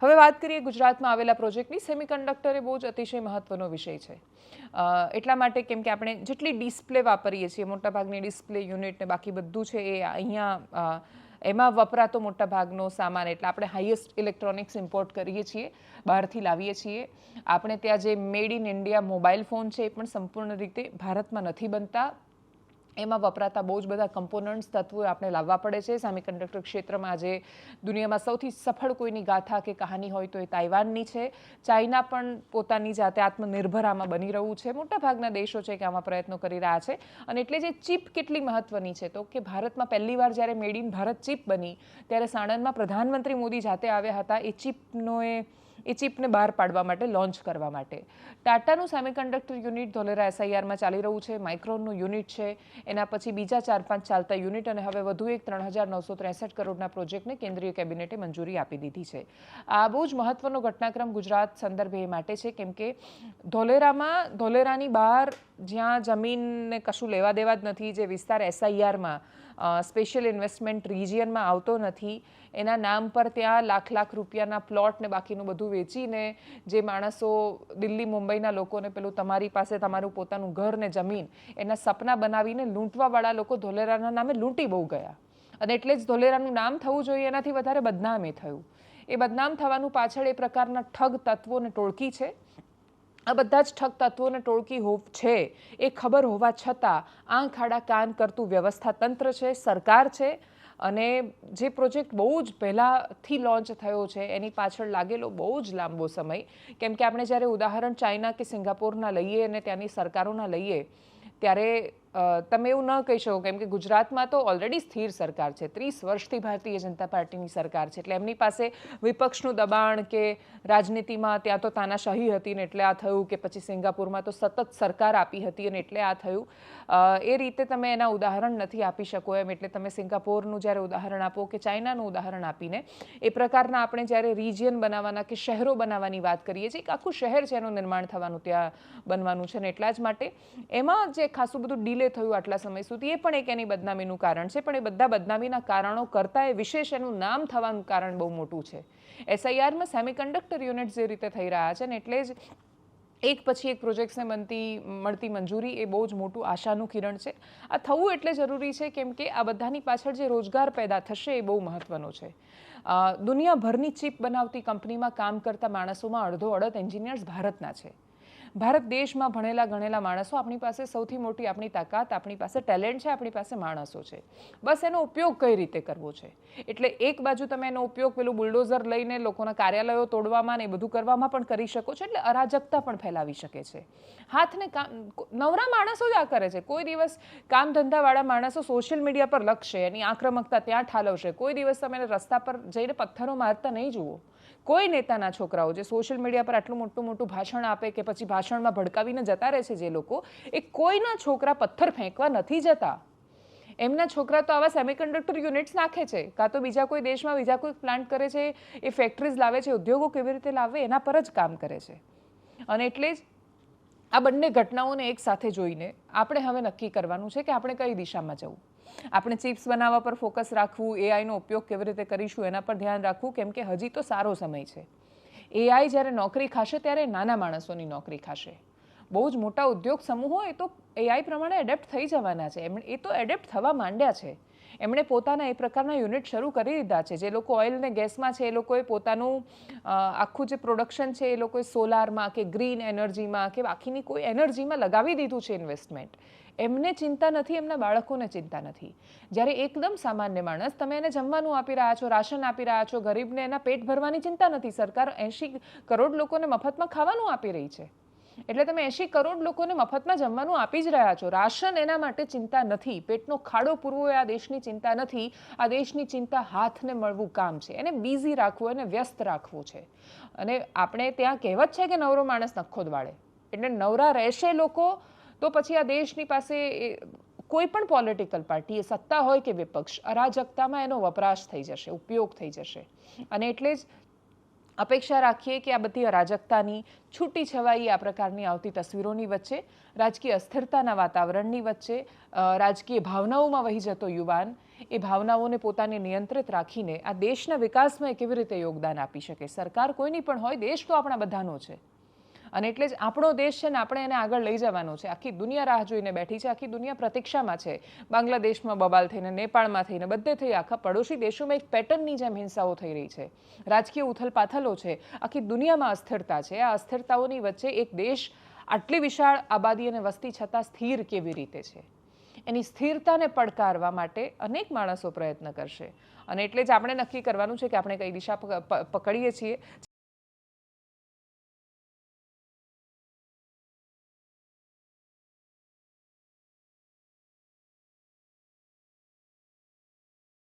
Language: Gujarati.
હવે વાત કરીએ ગુજરાતમાં આવેલા પ્રોજેક્ટની. સેમિકન્ડક્ટર એ બહુ જ અતિશય મહત્વનો વિષય છે. એટલા માટે કેમ કે આપણે જેટલી ડિસ્પ્લે વાપરીએ છીએ, મોટાભાગની ડિસ્પ્લે યુનિટ ને બાકી બધું છે એ અહીંયા એમાં વપરાતો મોટાભાગનો સામાન, એટલે આપણે હાઈએસ્ટ ઇલેક્ટ્રોનિક્સ ઇમ્પોર્ટ કરીએ છીએ, બહારથી લાવીએ છીએ. આપણે ત્યાં જે made in India mobile phone છે એ પણ સંપૂર્ણ રીતે ભારતમાં નથી બનતા. એમાં વપરાતા બહુ જ બધા કમ્પોનન્ટ્સ, તત્વો આપણે લાવવા પડે છે. સેમિકન્ડક્ટર ક્ષેત્રમાં આજે દુનિયામાં સૌથી સફળ કોઈની ગાથા કે કહાની હોય તો એ તાઇવાનની છે. ચાઇના પણ પોતાની જાતે આત્મનિર્ભર આમાં બની રહ્યું છે. મોટાભાગના દેશો છે કે આમાં પ્રયત્નો કરી રહ્યા છે. અને એટલે જે ચીપ કેટલી મહત્વની છે તો કે ભારતમાં પહેલીવાર જ્યારે મેડ ઇન ભારત ચીપ બની ત્યારે સાણંદમાં પ્રધાનમંત્રી મોદી જાતે આવ્યા હતા એ ચીપને બહાર પાડવા માટે, લોન્ચ કરવા માટે. ટાટાનું સેમિકન્ડક્ટર યુનિટ ધોલેરા એસઆઈઆરમાં ચાલી રહ્યું છે. માઇક્રોનનું યુનિટ છે. એના પછી બીજા 4-5 ચાલતા યુનિટ અને હવે વધુ એક 3,963 કરોડના પ્રોજેક્ટને કેન્દ્રીય કેબિનેટે મંજૂરી આપી દીધી છે. આ બહુ જ મહત્વનો ઘટનાક્રમ ગુજરાત સંદર્ભે એ માટે છે કેમ કે ધોલેરાની બહાર જ્યાં જમીનને કશું લેવા દેવા જ નથી, જે વિસ્તાર એસઆઈઆરમાં સ્પેશિયલ ઇન્વેસ્ટમેન્ટ રિજિયનમાં આવતો નથી, એના નામ પર ત્યાં લાખ રૂપિયાના પ્લોટ ને બાકીનું બધું વેચીને જે માણસો દિલ્હી મુંબઈના લોકોને પેલું તમારી પાસે તમારું પોતાનું ઘર ને જમીન એના સપના બનાવીને લૂંટવાવાળા લોકો ધોલેરાના નામે લૂંટી બહુ ગયા. અને એટલે જ ધોલેરાનું નામ થવું જોઈએ એનાથી વધારે બદનામ એ થયું. એ બદનામ થવાનું પાછળ એ પ્રકારના ઠગ તત્વોને ટોળકી છે. આ બધા જ ઠગ તત્વોને ટોળકી છે એ ખબર હોવા છતાં આંખ આડા કાન કરતું વ્યવસ્થા તંત્ર છે, સરકાર છે. અને જે પ્રોજેક્ટ બહુ જ પહેલાંથી લોન્ચ થયો છે એની પાછળ લાગેલો બહુ જ લાંબો સમય, કેમ કે આપણે જ્યારે ઉદાહરણ ચાઇના કે સિંગાપોરના લઈએ અને ત્યાંની સરકારોના લઈએ ત્યારે તમે એવું ન કહી શકો, કેમ કે ગુજરાતમાં તો ઓલરેડી સ્થિર સરકાર છે. 30 વર્ષથી ભારતીય જનતા પાર્ટીની સરકાર છે, એટલે એમની પાસે વિપક્ષનું દબાણ કે રાજનીતિમાં ત્યાં તો તાનાશાહી હતી ને એટલે આ થયું, કે પછી સિંગાપુરમાં તો સતત સરકાર આપી હતી અને એટલે આ થયું. એ રીતે તમે એના ઉદાહરણ નથી આપી શકો એમ. એટલે તમે સિંગાપોરનું જ્યારે ઉદાહરણ આપો કે ચાઇનાનું ઉદાહરણ આપીને એ પ્રકારના આપણે જ્યારે રિજિયન બનાવવાના કે શહેરો બનાવવાની વાત કરીએ છીએ, કે આખું શહેર છે એનું નિર્માણ થવાનું ત્યાં બનવાનું છે ને એટલા જ માટે એમાં જે ખાસું બધું ડીલે થયું આટલા સમય સુધી, એ પણ એક એની બદનામીનું કારણ છે. પણ એ બધા બદનામીના કારણો કરતાં એ વિશેષ એનું નામ થવાનું કારણ બહુ મોટું છે. એસઆઈઆરમાં સેમિકન્ડક્ટર યુનિટ જે રીતે થઈ રહ્યા છે ને એટલે જ એક પછી એક પ્રોજેક્ટ્સને મળતી મંજૂરી એ બહુ જ મોટું આશાનું કિરણ છે. આ થવું એટલે જરૂરી છે કેમ કે આ બધાની પાછળ જે રોજગાર પેદા થશે એ બહુ મહત્વનો છે. દુનિયાભરની ચીપ બનાવતી કંપનીમાં કામ કરતા માણસોમાં અડધો એન્જિનિયર્સ ભારતના છે. ભારત દેશમાં ભણેલા ગણેલા માણસો, આપણી પાસે સૌથી મોટી આપણી તાકાત, આપણી પાસે ટેલેન્ટ છે, આપણી પાસે માણસો છે. બસ એનો ઉપયોગ કઈ રીતે કરવો છે. એટલે એક બાજુ તમે એનો ઉપયોગ પેલું બુલડોઝર લઈને લોકોના કાર્યાલયો તોડવામાં ને એ બધું કરવામાં પણ કરી શકો છો, એટલે અરાજકતા પણ ફેલાવી શકે છે. હાથને નવરા માણસો જ આ કરે છે. કોઈ દિવસ કામ ધંધાવાળા માણસો સોશિયલ મીડિયા પર લખશે, એની આક્રમકતા ત્યાં ઠાલવશે. કોઈ દિવસ તમે રસ્તા પર જઈને પથ્થરો મારતા નહીં જુઓ. કોઈ નેતાના છોકરાઓ જે સોશિયલ મીડિયા પર આટલું મોટું ભાષણ આપે કે પછી ભાષણમાં ભડકાવીને જતા રહે છે જે લોકો, એ કોઈના છોકરા પથ્થર ફેંકવા નથી જતા. એમના છોકરા તો આવા સેમિકન્ડક્ટર યુનિટ્સ નાખે છે, કાં તો બીજા કોઈ દેશમાં બીજા કોઈ પ્લાન્ટ કરે છે, એ ફેક્ટરીઝ લાવે છે, ઉદ્યોગો કેવી રીતે લાવે એના પર જ કામ કરે છે. અને એટલે જ આ બંને ઘટનાઓને એક સાથે જોઈને આપણે હવે નક્કી કરવાનું છે કે આપણે કઈ દિશામાં જવું. આપણે ચિપ્સ બનાવવા પર ફોકસ રાખવું, એઆઈનો ઉપયોગ કેવી રીતે કરીશું એના પર ધ્યાન રાખવું, કેમ કે હજી તો સારો સમય છે. એઆઈ જ્યારે નોકરી ખાશે ત્યારે નાના માણસોની નોકરી ખાશે. બહુ જ મોટા ઉદ્યોગ સમૂહો એ તો એઆઈ પ્રમાણે એડેપ્ટ થઈ જવાના છે. એ તો એડેપ્ટ થવા માંડ્યા છે. એમણે પોતાના એ પ્રકારના યુનિટ શરૂ કરી દીધા છે. જે લોકો ઓઇલ ને ગેસમાં છે એ લોકોએ પોતાનું આખું જે પ્રોડક્શન છે એ લોકોએ સોલારમાં કે ગ્રીન એનર્જીમાં કે બાકીની કોઈ એનર્જીમાં લગાવી દીધું છે ઇન્વેસ્ટમેન્ટ. એમને ચિંતા નથી, એમના બાળકોને ચિંતા નથી. જ્યારે એકદમ સામાન્ય માણસ, તમે એને જમવાનું આપી રહ્યા છો, રાશન આપી રહ્યા છો, ગરીબને એના પેટ ભરવાની ચિંતા નથી. સરકાર 80 કરોડ લોકોને મફતમાં ખાવાનું આપી રહી છે. એટલે તમે 80 કરોડ લોકોને મફતમાં જમવાનું આપી જ રહ્યા છો. રાશન એના માટે ચિંતા નથી. પેટનો ખાડો પૂરવો એ આ દેશની ચિંતા નથી. આ દેશની ચિંતા હાથને મળવું કામ છે. એને બિઝી રાખવું, એને વ્યસ્ત રાખવું છે. અને આપણે ત્યાં કહેવત છે કે નવરો માણસ નખો દવાડે. એટલે નવરા રહેશે લોકો તો પછી આ દેશની પાસે કોઈ પણ પોલિટિકલ પાર્ટી, એ સત્તા હોય કે વિપક્ષ, અરાજકતામાં એનો વપરાશ થઈ જશે, ઉપયોગ થઈ જશે. અને એટલે જ અપેક્ષા રાખીએ કે આ બધી અરાજકતાની, છૂટી છવાઈ આ પ્રકારની આવતી તસવીરોની વચ્ચે, રાજકીય અસ્થિરતાના વાતાવરણની વચ્ચે, રાજકીય ભાવનાઓમાં વહી જતો યુવાન એ ભાવનાઓને પોતાને નિયંત્રિત રાખીને આ દેશના વિકાસમાં એ કેવી રીતે યોગદાન આપી શકે. સરકાર કોઈની પણ હોય, દેશ તો આપણા બધાનો છે અને એટલે જ આપણો દેશ છે ને આપણે એને આગળ લઈ જવાનો છે. આખી દુનિયા રાહ જોઈને બેઠી છે, આખી દુનિયા પ્રતીક્ષામાં છે. બાંગ્લાદેશમાં બબાલ થઈને, નેપાળમાં થઈને, બધે થઈ આખા પડોશી દેશોમાં એક પેટર્નની જેમ હિંસાઓ થઈ રહી છે, રાજકીય ઉથલપાથલો છે, આખી દુનિયામાં અસ્થિરતા છે. આ અસ્થિરતાઓની વચ્ચે એક દેશ આટલી વિશાળ આબાદી અને વસ્તી છતાં સ્થિર કેવી રીતે છે, એની સ્થિરતાને પડકારવા માટે અનેક માણસો પ્રયત્ન કરશે અને એટલે જ આપણે નક્કી કરવાનું છે કે આપણે કઈ દિશા પકડીએ છીએ.